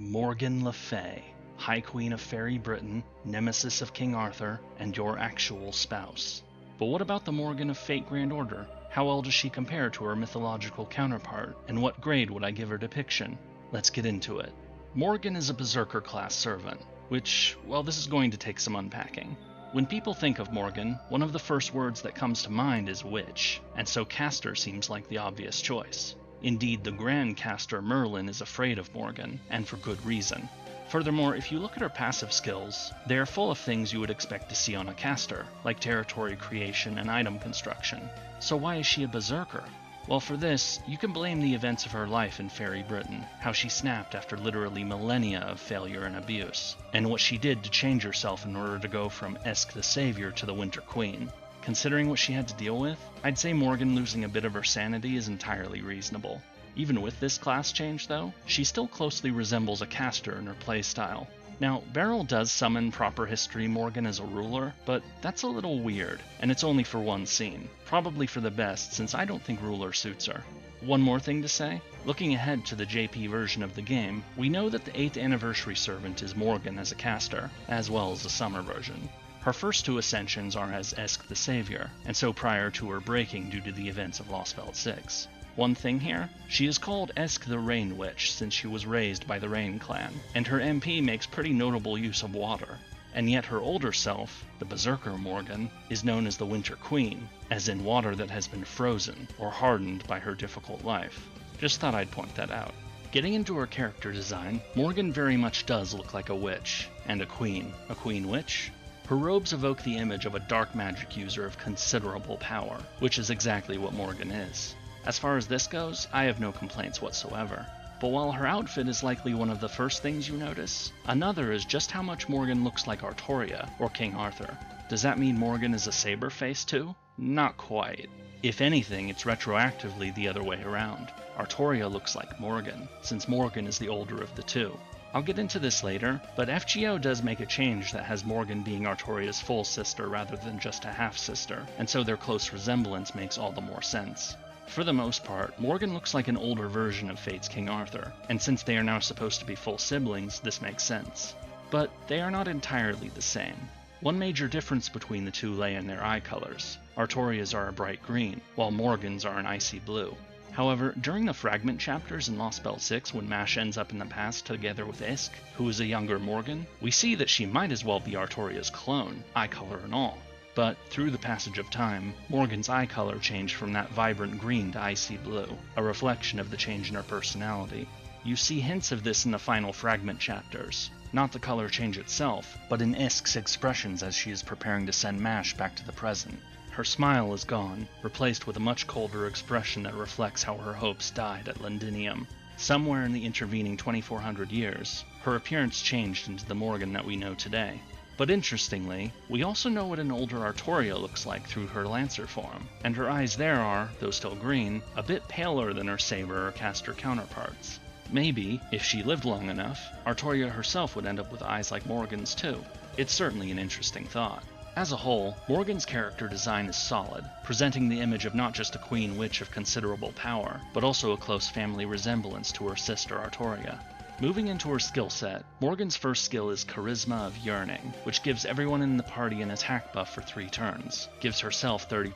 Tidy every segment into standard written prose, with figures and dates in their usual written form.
Morgan Le Fay, High Queen of Faerie Britain, nemesis of King Arthur, and your actual spouse. But what about the Morgan of Fate Grand Order? How well does she compare to her mythological counterpart, and what grade would I give her depiction? Let's get into it. Morgan is a Berserker-class servant, which, well, this is going to take some unpacking. When people think of Morgan, one of the first words that comes to mind is witch, and so caster seems like the obvious choice. Indeed, the Grand Caster Merlin is afraid of Morgan, and for good reason. Furthermore, if you look at her passive skills, they are full of things you would expect to see on a caster, like territory creation and item construction. So why is she a berserker? Well, for this, you can blame the events of her life in Faerie Britain, how she snapped after literally millennia of failure and abuse, and what she did to change herself in order to go from Aesc the Savior to the Winter Queen. Considering what she had to deal with, I'd say Morgan losing a bit of her sanity is entirely reasonable. Even with this class change though, she still closely resembles a caster in her playstyle. Now, Beryl does summon proper history Morgan as a ruler, but that's a little weird, and it's only for one scene. Probably for the best, since I don't think ruler suits her. One more thing to say, looking ahead to the JP version of the game, we know that the 8th anniversary servant is Morgan as a caster, as well as the summer version. Her first two ascensions are as Aesc the Savior, and so prior to her breaking due to the events of Lostbelt 6. One thing here, she is called Aesc the Rain Witch since she was raised by the Rain Clan, and her MP makes pretty notable use of water. And yet her older self, the Berserker Morgan, is known as the Winter Queen, as in water that has been frozen or hardened by her difficult life. Just thought I'd point that out. Getting into her character design, Morgan very much does look like a witch, and a queen. A queen witch? Her robes evoke the image of a dark magic user of considerable power, which is exactly what Morgan is. As far as this goes, I have no complaints whatsoever. But while her outfit is likely one of the first things you notice, another is just how much Morgan looks like Artoria, or King Arthur. Does that mean Morgan is a saber face too? Not quite. If anything, it's retroactively the other way around. Artoria looks like Morgan, since Morgan is the older of the two. I'll get into this later, but FGO does make a change that has Morgan being Artoria's full sister rather than just a half-sister, and so their close resemblance makes all the more sense. For the most part, Morgan looks like an older version of Fate's King Arthur, and since they are now supposed to be full siblings, this makes sense. But they are not entirely the same. One major difference between the two lay in their eye colors. Artoria's are a bright green, while Morgan's are an icy blue. However, during the fragment chapters in Lostbelt 6 when Mash ends up in the past together with Aesc, who is a younger Morgan, we see that she might as well be Artoria's clone, eye color and all. But through the passage of time, Morgan's eye color changed from that vibrant green to icy blue, a reflection of the change in her personality. You see hints of this in the final fragment chapters. Not the color change itself, but in Aesk's expressions as she is preparing to send Mash back to the present. Her smile is gone, replaced with a much colder expression that reflects how her hopes died at Londinium. Somewhere in the intervening 2400 years, her appearance changed into the Morgan that we know today. But interestingly, we also know what an older Artoria looks like through her Lancer form, and her eyes there are, though still green, a bit paler than her Saber or Caster counterparts. Maybe, if she lived long enough, Artoria herself would end up with eyes like Morgan's too. It's certainly an interesting thought. As a whole, Morgan's character design is solid, presenting the image of not just a queen witch of considerable power, but also a close family resemblance to her sister Artoria. Moving into her skill set, Morgan's first skill is Charisma of Yearning, which gives everyone in the party an attack buff for 3 turns, gives herself 30%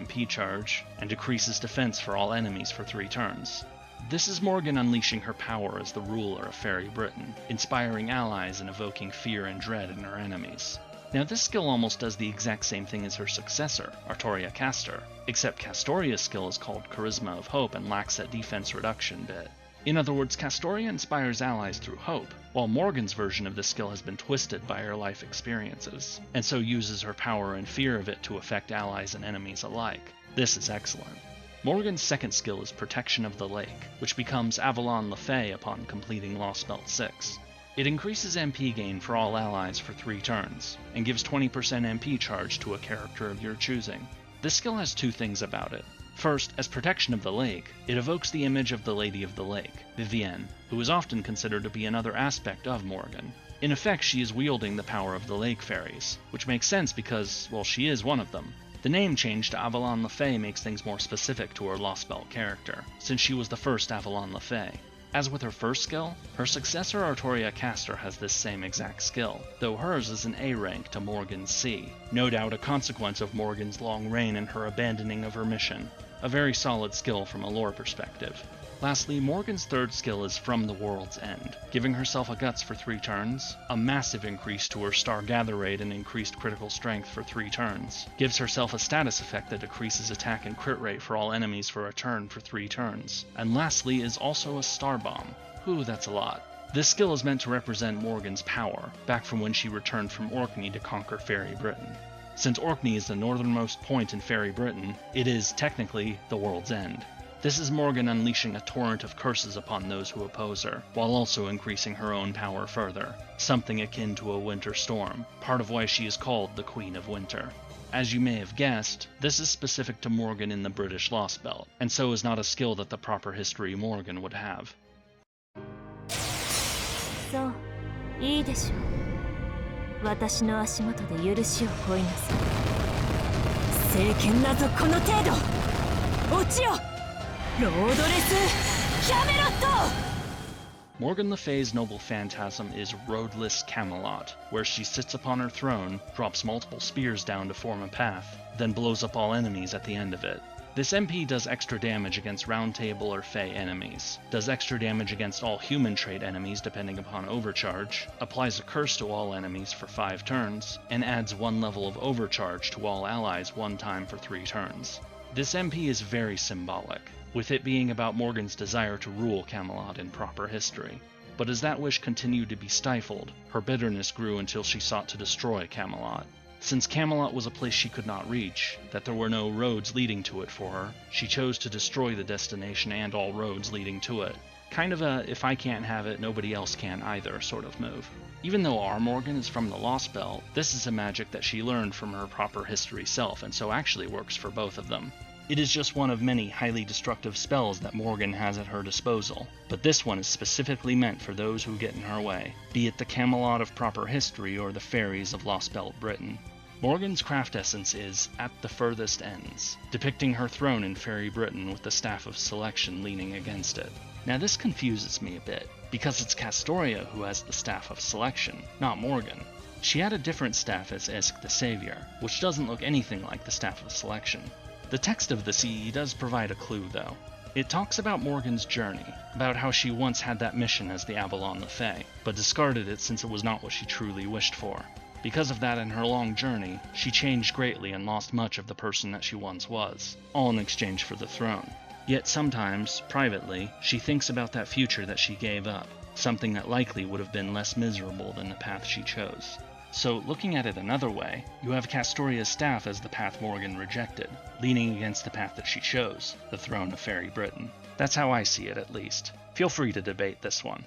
MP charge, and decreases defense for all enemies for 3 turns. This is Morgan unleashing her power as the ruler of Faerie Britain, inspiring allies and evoking fear and dread in her enemies. Now this skill almost does the exact same thing as her successor, Artoria Caster, except Castoria's skill is called Charisma of Hope and lacks that defense reduction bit. In other words, Castoria inspires allies through hope, while Morgan's version of this skill has been twisted by her life experiences, and so uses her power and fear of it to affect allies and enemies alike. This is excellent. Morgan's second skill is Protection of the Lake, which becomes Avalon Le Fay upon completing Lostbelt 6. It increases MP gain for all allies for 3 turns, and gives 20% MP charge to a character of your choosing. This skill has 2 things about it. First, as Protection of the Lake, it evokes the image of the Lady of the Lake, Viviane, who is often considered to be another aspect of Morgan. In effect, she is wielding the power of the Lake Fairies, which makes sense because, well, she is one of them. The name change to Avalon Le Fay makes things more specific to her Lostbelt character, since she was the first Avalon Le Fay. As with her first skill, her successor Artoria Castor has this same exact skill, though hers is an A rank to Morgan's C, no doubt a consequence of Morgan's long reign and her abandoning of her mission. A very solid skill from a lore perspective. Lastly, Morgan's third skill is From the World's End, giving herself a Guts for 3 turns, a massive increase to her Star Gather rate and increased critical strength for 3 turns, gives herself a status effect that decreases attack and crit rate for all enemies for a turn for 3 turns, and lastly is also a Star Bomb. Ooh, that's a lot. This skill is meant to represent Morgan's power, back from when she returned from Orkney to conquer Faerie Britain. Since Orkney is the northernmost point in Faerie Britain, it is, technically, the world's end. This is Morgan unleashing a torrent of curses upon those who oppose her, while also increasing her own power further, something akin to a winter storm, part of why she is called the Queen of Winter. As you may have guessed, this is specific to Morgan in the British Lostbelt, and so is not a skill that the proper history Morgan would have. そう、いいでしょう。私の足元で許しを乞いなさい。聖剣なぞこの程度。落ちよ。 Morgan Le Fay's noble phantasm is Roadless Camelot, where she sits upon her throne, drops multiple spears down to form a path, then blows up all enemies at the end of it. This MP does extra damage against Round Table or Fey enemies, does extra damage against all human trait enemies depending upon overcharge, applies a curse to all enemies for 5 turns, and adds 1 level of overcharge to all allies 1 time for 3 turns. This MP is very symbolic, with it being about Morgan's desire to rule Camelot in proper history. But as that wish continued to be stifled, her bitterness grew until she sought to destroy Camelot. Since Camelot was a place she could not reach, that there were no roads leading to it for her, she chose to destroy the destination and all roads leading to it. Kind of a, if I can't have it, nobody else can either sort of move. Even though our Morgan is from the Lostbelt, this is a magic that she learned from her proper history self, and so actually works for both of them. It is just one of many highly destructive spells that Morgan has at her disposal, but this one is specifically meant for those who get in her way, be it the Camelot of proper history or the fairies of Lostbelt Britain. Morgan's craft essence is At the Furthest Ends, depicting her throne in Faerie Britain with the Staff of Selection leaning against it. Now this confuses me a bit, because it's Castoria who has the Staff of Selection, not Morgan. She had a different staff as Aesc the Savior, which doesn't look anything like the Staff of Selection. The text of the CE does provide a clue, though. It talks about Morgan's journey, about how she once had that mission as the Avalon Le Fay, but discarded it since it was not what she truly wished for. Because of that, in her long journey, she changed greatly and lost much of the person that she once was, all in exchange for the throne. Yet sometimes, privately, she thinks about that future that she gave up, something that likely would have been less miserable than the path she chose. So, looking at it another way, you have Castoria's staff as the path Morgan rejected, leaning against the path that she chose, the throne of Faerie Britain. That's how I see it, at least. Feel free to debate this one.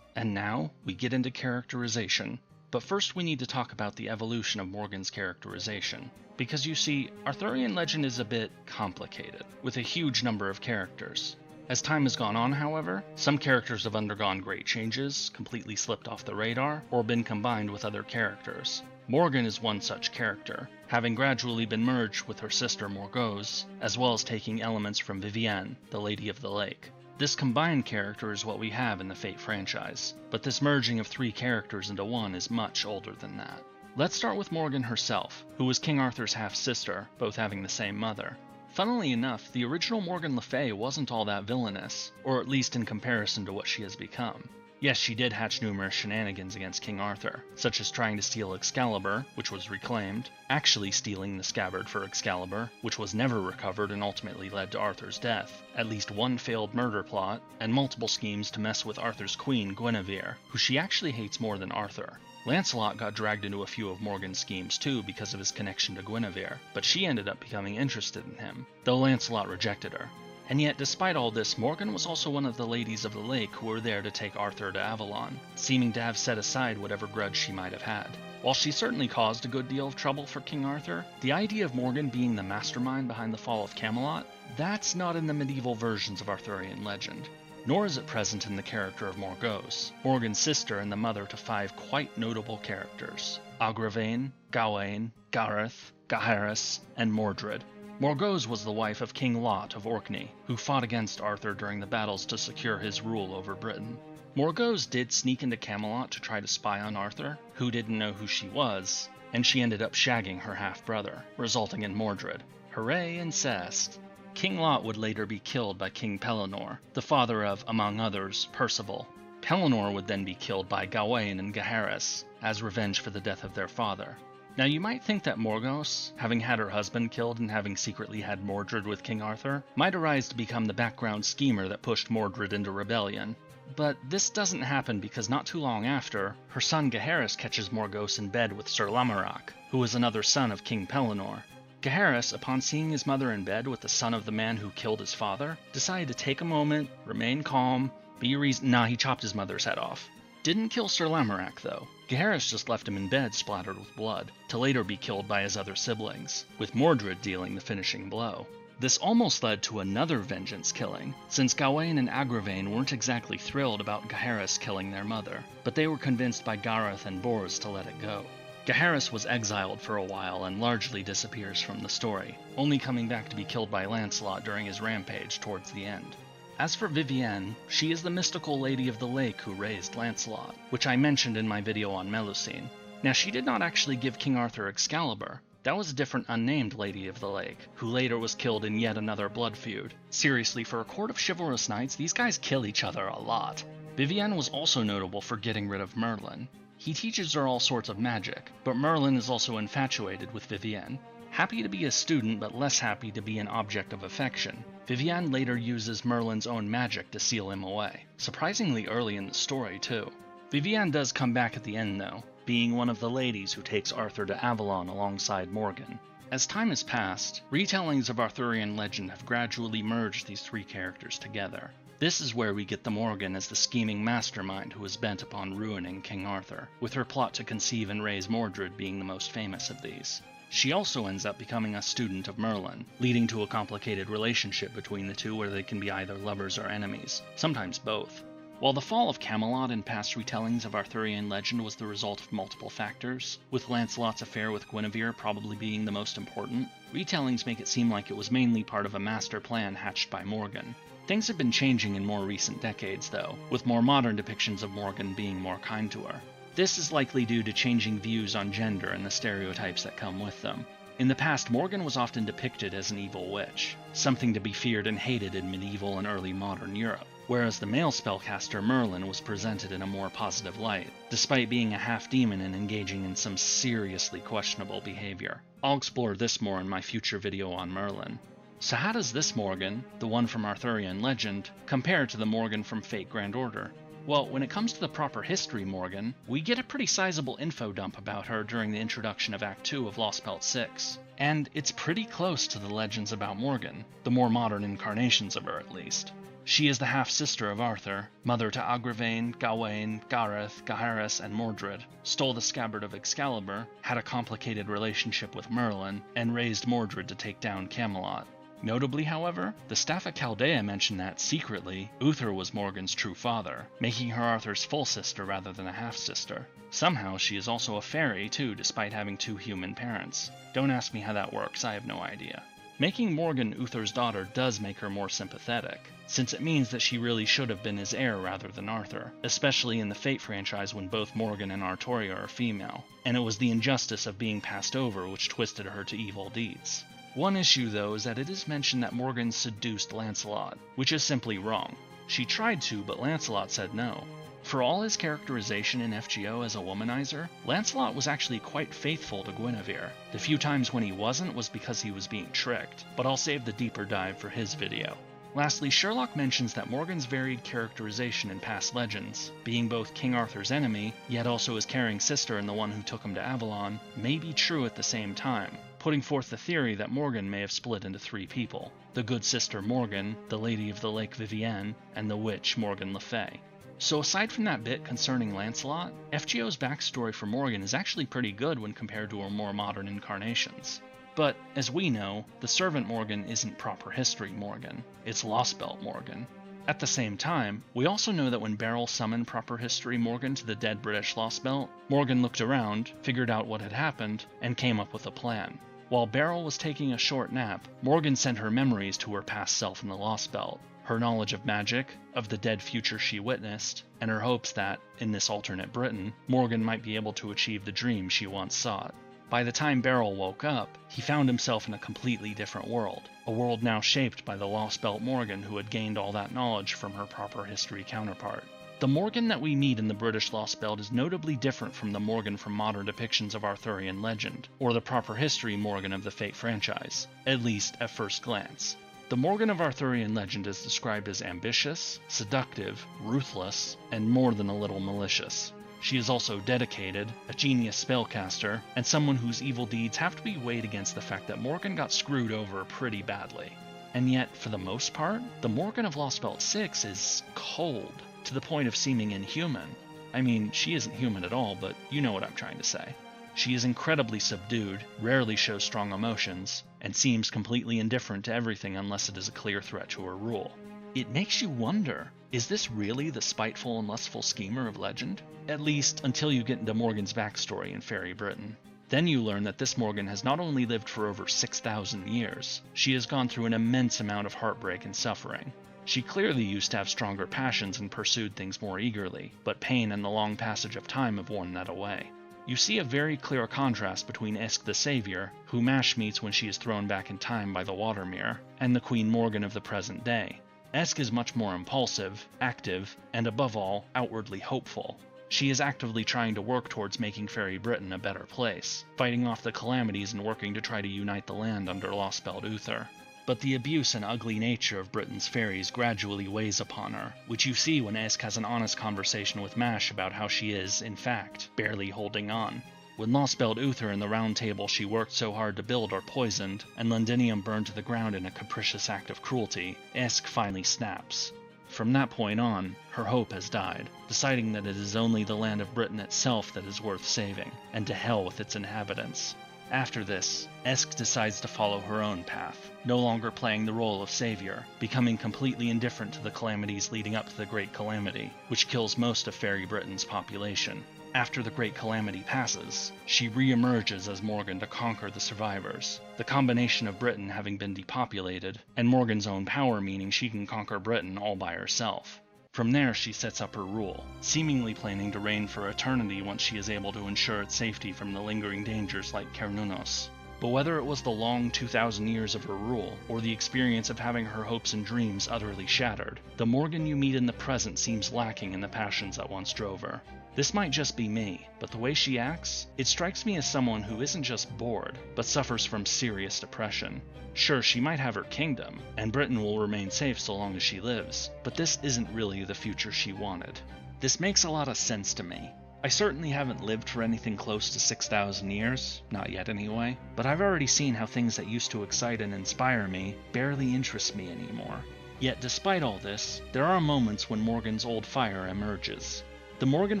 And now, we get into characterization. But first we need to talk about the evolution of Morgan's characterization. Because you see, Arthurian Legend is a bit complicated, with a huge number of characters. As time has gone on, however, some characters have undergone great changes, completely slipped off the radar, or been combined with other characters. Morgan is one such character, having gradually been merged with her sister Morgause, as well as taking elements from Viviane, the Lady of the Lake. This combined character is what we have in the Fate franchise, but this merging of 3 characters into one is much older than that. Let's start with Morgan herself, who was King Arthur's half-sister, both having the same mother. Funnily enough, the original Morgan Le Fay wasn't all that villainous, or at least in comparison to what she has become. Yes, she did hatch numerous shenanigans against King Arthur, such as trying to steal Excalibur, which was reclaimed, actually stealing the scabbard for Excalibur, which was never recovered and ultimately led to Arthur's death, at least one failed murder plot, and multiple schemes to mess with Arthur's queen, Guinevere, who she actually hates more than Arthur. Lancelot got dragged into a few of Morgan's schemes too because of his connection to Guinevere, but she ended up becoming interested in him, though Lancelot rejected her. And yet, despite all this, Morgan was also one of the ladies of the lake who were there to take Arthur to Avalon, seeming to have set aside whatever grudge she might have had. While she certainly caused a good deal of trouble for King Arthur, the idea of Morgan being the mastermind behind the fall of Camelot, that's not in the medieval versions of Arthurian legend. Nor is it present in the character of Morgause, Morgan's sister and the mother to 5 quite notable characters: Agravain, Gawain, Gareth, Gaheris, and Mordred. Morgause was the wife of King Lot of Orkney, who fought against Arthur during the battles to secure his rule over Britain. Morgause did sneak into Camelot to try to spy on Arthur, who didn't know who she was, and she ended up shagging her half-brother, resulting in Mordred. Hooray, incest! King Lot would later be killed by King Pellinore, the father of, among others, Percival. Pellinore would then be killed by Gawain and Gaheris, as revenge for the death of their father. Now you might think that Morgause, having had her husband killed and having secretly had Mordred with King Arthur, might arise to become the background schemer that pushed Mordred into rebellion. But this doesn't happen because not too long after, her son Gaheris catches Morgause in bed with Sir Lamorak, who was another son of King Pellinore. Gaheris, upon seeing his mother in bed with the son of the man who killed his father, decided to take a moment, remain calm, he chopped his mother's head off. Didn't kill Sir Lamorak though. Gaheris just left him in bed splattered with blood, to later be killed by his other siblings, with Mordred dealing the finishing blow. This almost led to another vengeance killing, since Gawain and Agravain weren't exactly thrilled about Gaheris killing their mother, but they were convinced by Gareth and Bors to let it go. Gaheris was exiled for a while and largely disappears from the story, only coming back to be killed by Lancelot during his rampage towards the end. As for Viviane, she is the mystical Lady of the Lake who raised Lancelot, which I mentioned in my video on Melusine. Now she did not actually give King Arthur Excalibur. That was a different unnamed Lady of the Lake, who later was killed in yet another blood feud. Seriously, for a court of chivalrous knights, these guys kill each other a lot. Viviane was also notable for getting rid of Merlin. He teaches her all sorts of magic, but Merlin is also infatuated with Viviane. Happy to be a student, but less happy to be an object of affection. Viviane later uses Merlin's own magic to seal him away. Surprisingly early in the story, too. Viviane does come back at the end, though, being one of the ladies who takes Arthur to Avalon alongside Morgan. As time has passed, retellings of Arthurian legend have gradually merged these three characters together. This is where we get the Morgan as the scheming mastermind who is bent upon ruining King Arthur, with her plot to conceive and raise Mordred being the most famous of these. She also ends up becoming a student of Merlin, leading to a complicated relationship between the two where they can be either lovers or enemies, sometimes both. While the fall of Camelot in past retellings of Arthurian legend was the result of multiple factors, with Lancelot's affair with Guinevere probably being the most important, retellings make it seem like it was mainly part of a master plan hatched by Morgan. Things have been changing in more recent decades, though, with more modern depictions of Morgan being more kind to her. This is likely due to changing views on gender and the stereotypes that come with them. In the past, Morgan was often depicted as an evil witch, something to be feared and hated in medieval and early modern Europe, whereas the male spellcaster Merlin was presented in a more positive light, despite being a half-demon and engaging in some seriously questionable behavior. I'll explore this more in my future video on Merlin. So how does this Morgan, the one from Arthurian Legend, compare to the Morgan from Fate Grand Order? Well, when it comes to the proper history Morgan, we get a pretty sizable info dump about her during the introduction of Act 2 of Lostbelt 6, and it's pretty close to the legends about Morgan, the more modern incarnations of her at least. She is the half-sister of Arthur, mother to Agravain, Gawain, Gareth, Gaheris, and Mordred, stole the scabbard of Excalibur, had a complicated relationship with Merlin, and raised Mordred to take down Camelot. Notably, however, the Staff of Chaldea mentioned that, secretly, Uther was Morgan's true father, making her Arthur's full sister rather than a half-sister. Somehow, she is also a fairy, too, despite having two human parents. Don't ask me how that works, I have no idea. Making Morgan Uther's daughter does make her more sympathetic, since it means that she really should have been his heir rather than Arthur, especially in the Fate franchise when both Morgan and Artoria are female, and it was the injustice of being passed over which twisted her to evil deeds. One issue, though, is that it is mentioned that Morgan seduced Lancelot, which is simply wrong. She tried to, but Lancelot said no. For all his characterization in FGO as a womanizer, Lancelot was actually quite faithful to Guinevere. The few times when he wasn't was because he was being tricked, but I'll save the deeper dive for his video. Lastly, Sherlock mentions that Morgan's varied characterization in past legends, being both King Arthur's enemy, yet also his caring sister and the one who took him to Avalon, may be true at the same time, putting forth the theory that Morgan may have split into three people: the good sister Morgan, the Lady of the Lake Viviane, and the witch Morgan Le Fay. So aside from that bit concerning Lancelot, FGO's backstory for Morgan is actually pretty good when compared to her more modern incarnations. But, as we know, the servant Morgan isn't proper history Morgan, it's Lostbelt Morgan. At the same time, we also know that when Beryl summoned proper history Morgan to the dead British Lostbelt, Morgan looked around, figured out what had happened, and came up with a plan. While Beryl was taking a short nap, Morgan sent her memories to her past self in the Lostbelt, her knowledge of magic, of the dead future she witnessed, and her hopes that, in this alternate Britain, Morgan might be able to achieve the dream she once sought. By the time Beryl woke up, he found himself in a completely different world, a world now shaped by the Lostbelt Morgan who had gained all that knowledge from her proper history counterpart. The Morgan that we meet in the British Lostbelt is notably different from the Morgan from modern depictions of Arthurian legend, or the proper history Morgan of the Fate franchise, at least at first glance. The Morgan of Arthurian legend is described as ambitious, seductive, ruthless, and more than a little malicious. She is also dedicated, a genius spellcaster, and someone whose evil deeds have to be weighed against the fact that Morgan got screwed over pretty badly. And yet, for the most part, the Morgan of Lostbelt 6 is cold, to the point of seeming inhuman. I mean, she isn't human at all, but you know what I'm trying to say. She is incredibly subdued, rarely shows strong emotions, and seems completely indifferent to everything unless it is a clear threat to her rule. It makes you wonder, is this really the spiteful and lustful schemer of legend? At least, until you get into Morgan's backstory in Faerie Britain. Then you learn that this Morgan has not only lived for over 6,000 years, she has gone through an immense amount of heartbreak and suffering. She clearly used to have stronger passions and pursued things more eagerly, but pain and the long passage of time have worn that away. You see a very clear contrast between Aesc the Savior, who Mash meets when she is thrown back in time by the water mirror, and the Queen Morgan of the present day. Aesc is much more impulsive, active, and above all, outwardly hopeful. She is actively trying to work towards making Faerie Britain a better place, fighting off the calamities and working to try to unite the land under Lostbelt Uther. But the abuse and ugly nature of Britain's fairies gradually weighs upon her, which you see when Aesc has an honest conversation with Mash about how she is, in fact, barely holding on. When Lostbelt Uther and the round table she worked so hard to build are poisoned, and Londinium burned to the ground in a capricious act of cruelty, Aesc finally snaps. From that point on, her hope has died, deciding that it is only the land of Britain itself that is worth saving, and to hell with its inhabitants. After this, Aesc decides to follow her own path, no longer playing the role of savior, becoming completely indifferent to the calamities leading up to the Great Calamity, which kills most of Faerie Britain's population. After the Great Calamity passes, she re-emerges as Morgan to conquer the survivors, the combination of Britain having been depopulated, and Morgan's own power meaning she can conquer Britain all by herself. From there she sets up her rule, seemingly planning to reign for eternity once she is able to ensure its safety from the lingering dangers like Cernunnos. But whether it was the long 2,000 years of her rule, or the experience of having her hopes and dreams utterly shattered, the Morgan you meet in the present seems lacking in the passions that once drove her. This might just be me, but the way she acts, it strikes me as someone who isn't just bored, but suffers from serious depression. Sure, she might have her kingdom, and Britain will remain safe so long as she lives, but this isn't really the future she wanted. This makes a lot of sense to me. I certainly haven't lived for anything close to 6,000 years, not yet anyway, but I've already seen how things that used to excite and inspire me barely interest me anymore. Yet despite all this, there are moments when Morgan's old fire emerges. The Morgan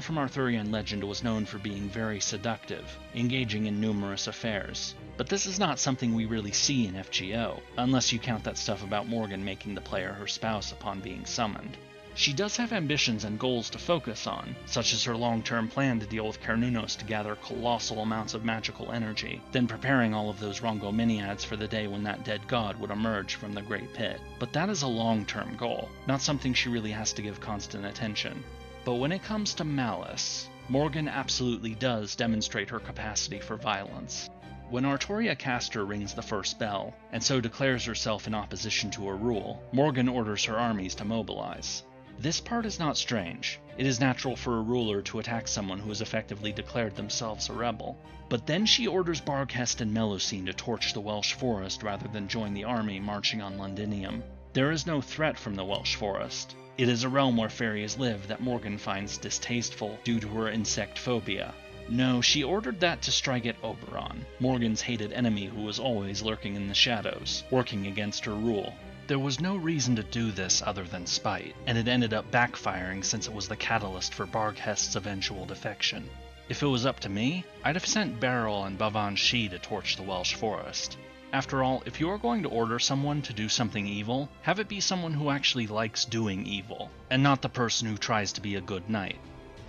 from Arthurian legend was known for being very seductive, engaging in numerous affairs. But this is not something we really see in FGO, unless you count that stuff about Morgan making the player her spouse upon being summoned. She does have ambitions and goals to focus on, such as her long-term plan to deal with Cernunnos to gather colossal amounts of magical energy, then preparing all of those Rongominiads for the day when that dead god would emerge from the Great Pit. But that is a long-term goal, not something she really has to give constant attention. But when it comes to malice, Morgan absolutely does demonstrate her capacity for violence. When Artoria Castor rings the first bell, and so declares herself in opposition to her rule, Morgan orders her armies to mobilize. This part is not strange. It is natural for a ruler to attack someone who has effectively declared themselves a rebel. But then she orders Barghest and Melusine to torch the Welsh forest rather than join the army marching on Londinium. There is no threat from the Welsh forest. It is a realm where fairies live that Morgan finds distasteful due to her insect phobia. No, she ordered that to strike at Oberon, Morgan's hated enemy who was always lurking in the shadows, working against her rule. There was no reason to do this other than spite, and it ended up backfiring since it was the catalyst for Barghest's eventual defection. If it was up to me, I'd have sent Beryl and Bavanshi to torch the Welsh forest. After all, if you are going to order someone to do something evil, have it be someone who actually likes doing evil, and not the person who tries to be a good knight.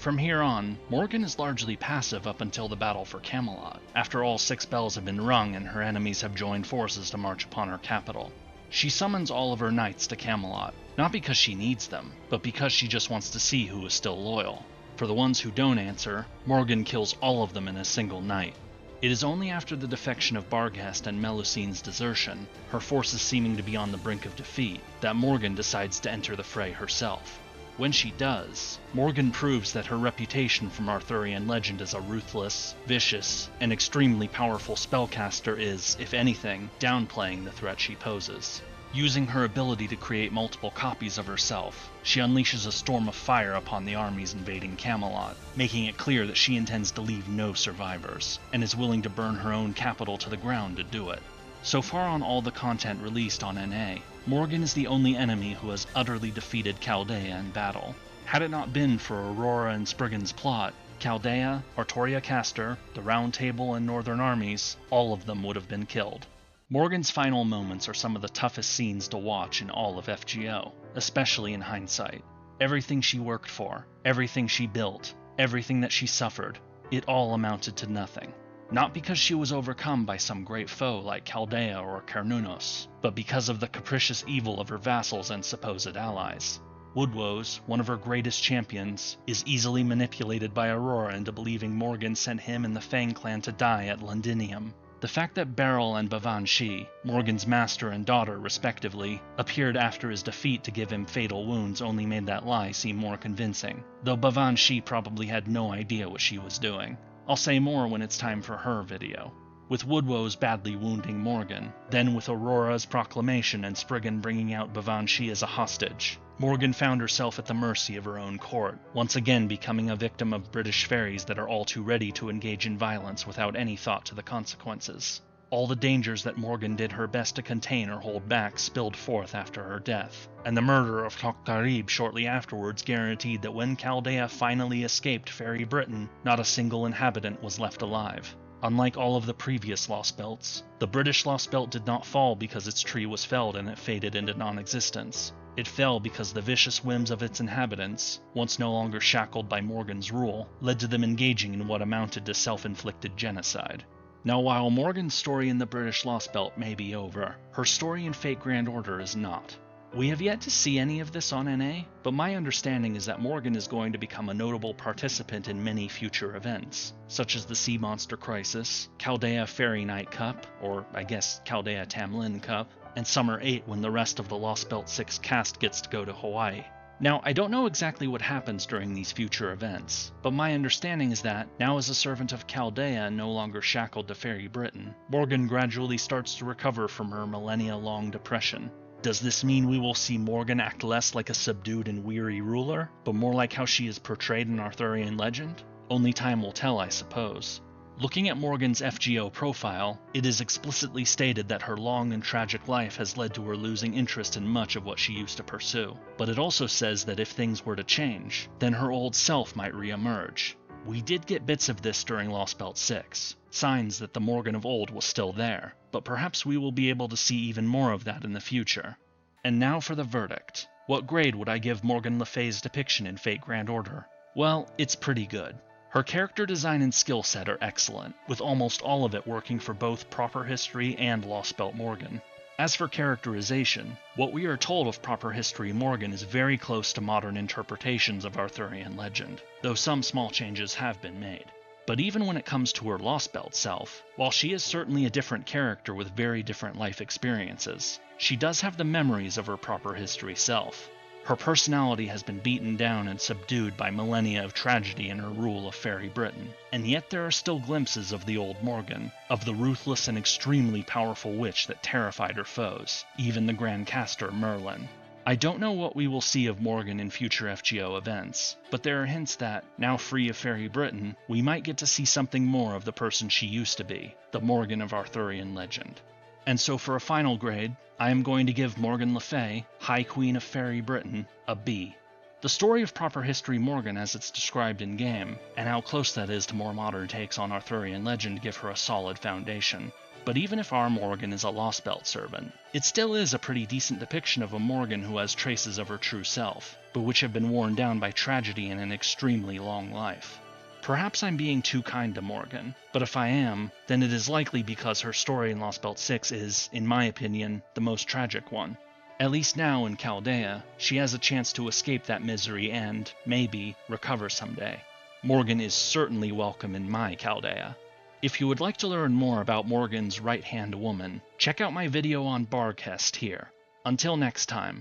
From here on, Morgan is largely passive up until the battle for Camelot, after all 6 bells have been rung and her enemies have joined forces to march upon her capital. She summons all of her knights to Camelot, not because she needs them, but because she just wants to see who is still loyal. For the ones who don't answer, Morgan kills all of them in a single night. It is only after the defection of Barghest and Melusine's desertion, her forces seeming to be on the brink of defeat, that Morgan decides to enter the fray herself. When she does, Morgan proves that her reputation from Arthurian Legend as a ruthless, vicious, and extremely powerful spellcaster is, if anything, downplaying the threat she poses. Using her ability to create multiple copies of herself, she unleashes a storm of fire upon the armies invading Camelot, making it clear that she intends to leave no survivors, and is willing to burn her own capital to the ground to do it. So far on all the content released on NA, Morgan is the only enemy who has utterly defeated Chaldea in battle. Had it not been for Aurora and Spriggan's plot, Chaldea, Artoria Castor, the Round Table, and Northern armies, all of them would have been killed. Morgan's final moments are some of the toughest scenes to watch in all of FGO, especially in hindsight. Everything she worked for, everything she built, everything that she suffered, it all amounted to nothing. Not because she was overcome by some great foe like Chaldea or Cernunnos, but because of the capricious evil of her vassals and supposed allies. Woodwose, one of her greatest champions, is easily manipulated by Aurora into believing Morgan sent him and the Fang clan to die at Londinium. The fact that Beryl and Viviane, Morgan's master and daughter respectively, appeared after his defeat to give him fatal wounds only made that lie seem more convincing, though Viviane probably had no idea what she was doing. I'll say more when it's time for her video. With Woodwose badly wounding Morgan, then with Aurora's proclamation and Spriggan bringing out Viviane as a hostage, Morgan found herself at the mercy of her own court, once again becoming a victim of British fairies that are all too ready to engage in violence without any thought to the consequences. All the dangers that Morgan did her best to contain or hold back spilled forth after her death, and the murder of Tokhtarib shortly afterwards guaranteed that when Chaldea finally escaped Faerie Britain, not a single inhabitant was left alive. Unlike all of the previous Lostbelts, the British Lostbelt did not fall because its tree was felled and it faded into non-existence. It fell because the vicious whims of its inhabitants, once no longer shackled by Morgan's rule, led to them engaging in what amounted to self-inflicted genocide. Now, while Morgan's story in the British Lostbelt may be over, her story in Fate Grand Order is not. We have yet to see any of this on NA, but my understanding is that Morgan is going to become a notable participant in many future events, such as the Sea Monster Crisis, Chaldea Fairy Night Cup, or I guess Chaldea Tamlin Cup, and Summer 8 when the rest of the Lostbelt 6 cast gets to go to Hawaii. Now, I don't know exactly what happens during these future events, but my understanding is that, now as a servant of Chaldea and no longer shackled to Faerie Britain, Morgan gradually starts to recover from her millennia-long depression. Does this mean we will see Morgan act less like a subdued and weary ruler, but more like how she is portrayed in Arthurian Legend? Only time will tell, I suppose. Looking at Morgan's FGO profile, it is explicitly stated that her long and tragic life has led to her losing interest in much of what she used to pursue. But it also says that if things were to change, then her old self might re-emerge. We did get bits of this during Lostbelt 6, signs that the Morgan of old was still there, but perhaps we will be able to see even more of that in the future. And now for the verdict. What grade would I give Morgan Le Fay's depiction in Fate Grand Order? Well, it's pretty good. Her character design and skill set are excellent, with almost all of it working for both Proper History and Lostbelt Morgan. As for characterization, what we are told of Proper History Morgan is very close to modern interpretations of Arthurian Legend, though some small changes have been made. But even when it comes to her Lostbelt self, while she is certainly a different character with very different life experiences, she does have the memories of her Proper History self. Her personality has been beaten down and subdued by millennia of tragedy in her rule of Faerie Britain, and yet there are still glimpses of the old Morgan, of the ruthless and extremely powerful witch that terrified her foes, even the Grand Caster Merlin. I don't know what we will see of Morgan in future FGO events, but there are hints that, now free of Faerie Britain, we might get to see something more of the person she used to be, the Morgan of Arthurian Legend. And so for a final grade, I am going to give Morgan Le Fay, High Queen of Faerie Britain, a B. The story of Proper History Morgan as it's described in-game, and how close that is to more modern takes on Arthurian Legend give her a solid foundation. But even if our Morgan is a Lostbelt servant, it still is a pretty decent depiction of a Morgan who has traces of her true self, but which have been worn down by tragedy and an extremely long life. Perhaps I'm being too kind to Morgan, but if I am, then it is likely because her story in Lostbelt 6 is, in my opinion, the most tragic one. At least now in Chaldea, she has a chance to escape that misery and, maybe, recover someday. Morgan is certainly welcome in my Chaldea. If you would like to learn more about Morgan's right-hand woman, check out my video on Barghest here. Until next time.